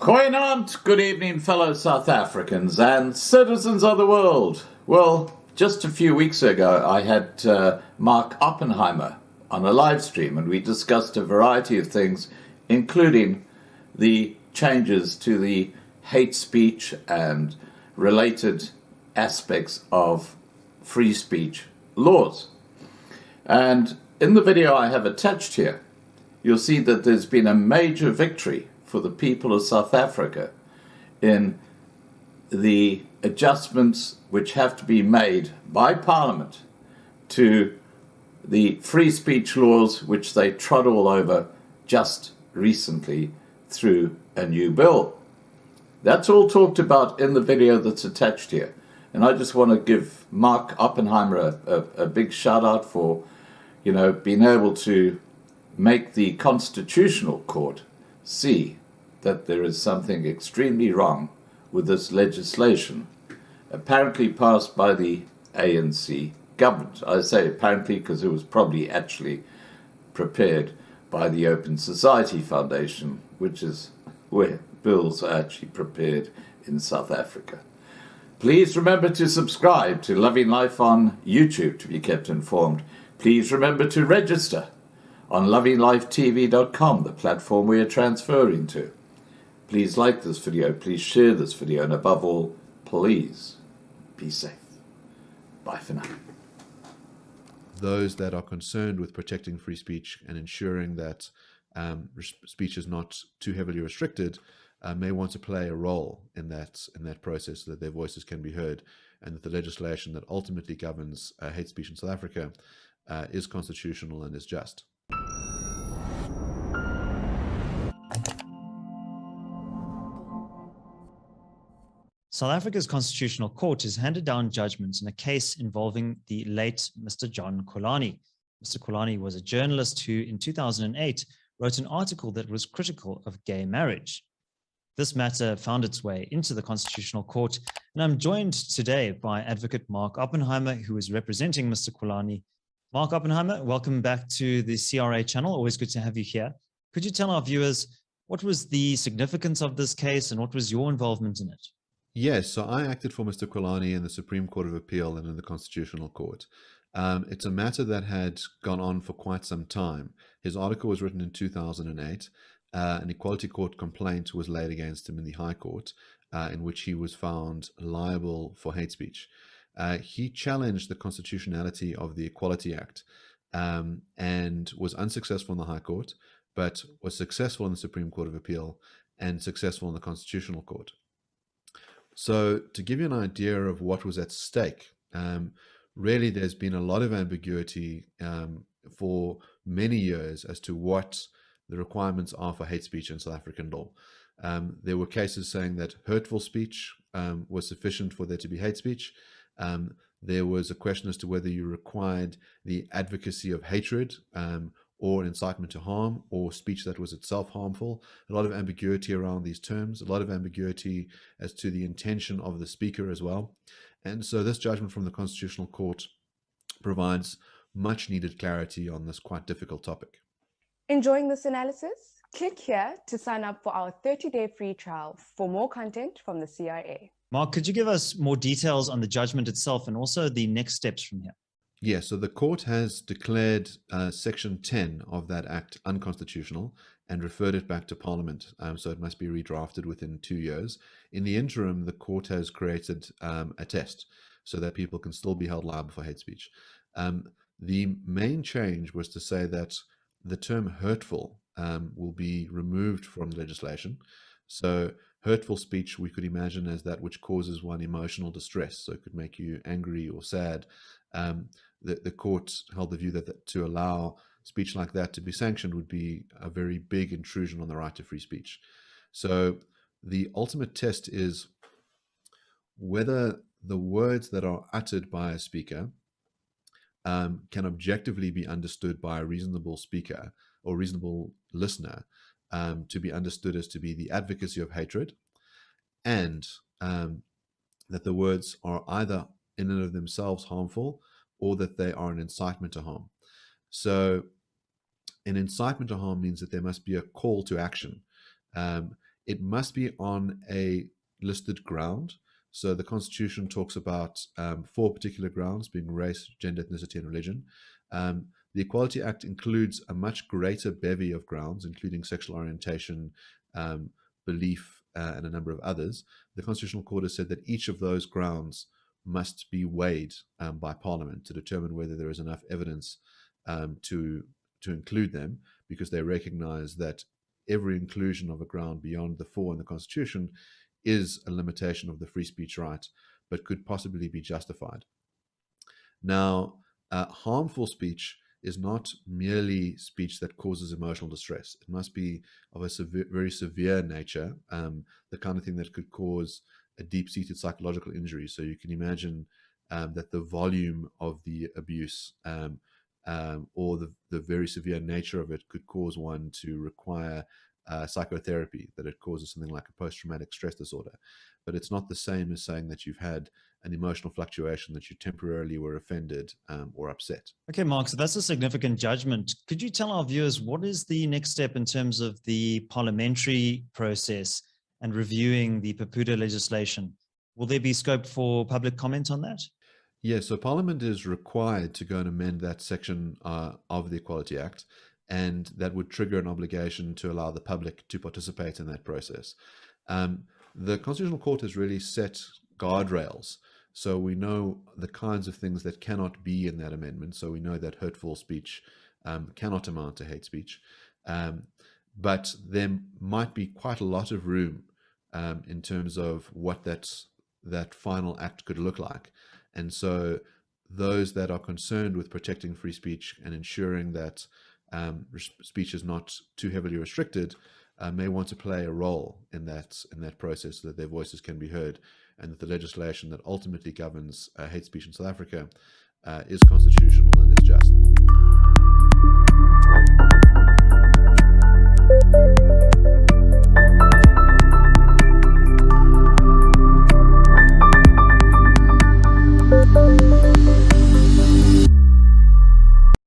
Goeienaand, good evening, fellow South Africans and citizens of the world. Well, just a few weeks ago, I had Mark Oppenheimer on a live stream, and we discussed a variety of things, including the changes to the hate speech and related aspects of free speech laws. And in the video I have attached here, you'll see that there's been a major victory for the people of South Africa in the adjustments which have to be made by Parliament to the free speech laws which they trod all over just recently through a new bill. That's all talked about in the video that's attached here. And I just want to give Mark Oppenheimer a big shout out for, being able to make the Constitutional Court see that there is something extremely wrong with this legislation, apparently passed by the ANC government. I say apparently because it was probably actually prepared by the Open Society Foundation, which is where bills are actually prepared in South Africa. Please remember to subscribe to Loving Life on YouTube to be kept informed. Please remember to register on lovinglifetv.com, the platform we are transferring to. Please like this video, please share this video, and above all, please be safe. Bye for now. Those that are concerned with protecting free speech and ensuring that speech is not too heavily restricted may want to play a role in that process so that their voices can be heard, and that the legislation that ultimately governs hate speech in South Africa is constitutional and is just. South Africa's Constitutional Court has handed down judgment in a case involving the late Mr. John Kolani. Mr. Kolani was a journalist who, in 2008, wrote an article that was critical of gay marriage. This matter found its way into the Constitutional Court, and I'm joined today by Advocate Mark Oppenheimer, who is representing Mr. Kolani. Mark Oppenheimer, welcome back to the CRA channel. Always good to have you here. Could you tell our viewers what was the significance of this case and what was your involvement in it? Yes, so I acted for Mr. Kolani in the Supreme Court of Appeal and in the Constitutional Court. It's a matter that had gone on for quite some time. His article was written in 2008. An Equality Court complaint was laid against him in the High Court, in which he was found liable for hate speech. He challenged the constitutionality of the Equality Act and was unsuccessful in the High Court, but was successful in the Supreme Court of Appeal and successful in the Constitutional Court. So to give you an idea of what was at stake, really there's been a lot of ambiguity for many years as to what the requirements are for hate speech in South African law. There were cases saying that hurtful speech was sufficient for there to be hate speech. There was a question as to whether you required the advocacy of hatred or incitement to harm, or speech that was itself harmful. A lot of ambiguity around these terms, a lot of ambiguity as to the intention of the speaker as well. And so this judgment from the Constitutional Court provides much needed clarity on this quite difficult topic. Enjoying this analysis? Click here to sign up for our 30-day free trial for more content from the CIA. Mark, could you give us more details on the judgment itself and also the next steps from here? Yes, so the court has declared Section 10 of that Act unconstitutional and referred it back to Parliament, so it must be redrafted within 2 years. In the interim, the court has created a test so that people can still be held liable for hate speech. The main change was to say that the term hurtful will be removed from the legislation. So hurtful speech we could imagine as that which causes one emotional distress, so it could make you angry or sad. The court held the view that to allow speech like that to be sanctioned would be a very big intrusion on the right to free speech. So the ultimate test is whether the words that are uttered by a speaker can objectively be understood by a reasonable speaker or reasonable listener to be understood as to be the advocacy of hatred, and that the words are either in and of themselves harmful or that they are an incitement to harm. So an incitement to harm means that there must be a call to action. it must be on a listed ground. So the Constitution talks about 4 particular grounds, being race, gender, ethnicity, and religion. The Equality Act includes a much greater bevy of grounds, including sexual orientation, belief, and a number of others. The Constitutional Court has said that each of those grounds must be weighed by Parliament to determine whether there is enough evidence to include them, because they recognize that every inclusion of a ground beyond the 4 in the Constitution is a limitation of the free speech right, but could possibly be justified. Now, harmful speech is not merely speech that causes emotional distress. It must be of a very severe nature, the kind of thing that could cause a deep-seated psychological injury. So you can imagine that the volume of the abuse or the very severe nature of it could cause one to require psychotherapy, that it causes something like a post-traumatic stress disorder. But it's not the same as saying that you've had an emotional fluctuation, that you temporarily were offended or upset. Okay, Mark, so that's a significant judgment. Could you tell our viewers what is the next step in terms of the parliamentary process and reviewing the Papuda legislation? Will there be scope for public comment on that? Yes, so Parliament is required to go and amend that section of the Equality Act, and that would trigger an obligation to allow the public to participate in that process. The Constitutional Court has really set guardrails, so we know the kinds of things that cannot be in that amendment. So we know that hurtful speech cannot amount to hate speech, but there might be quite a lot of room in terms of what that final act could look like. And so those that are concerned with protecting free speech and ensuring that speech is not too heavily restricted may want to play a role in that process, so that their voices can be heard, and that the legislation that ultimately governs hate speech in South Africa is constitutional and is just.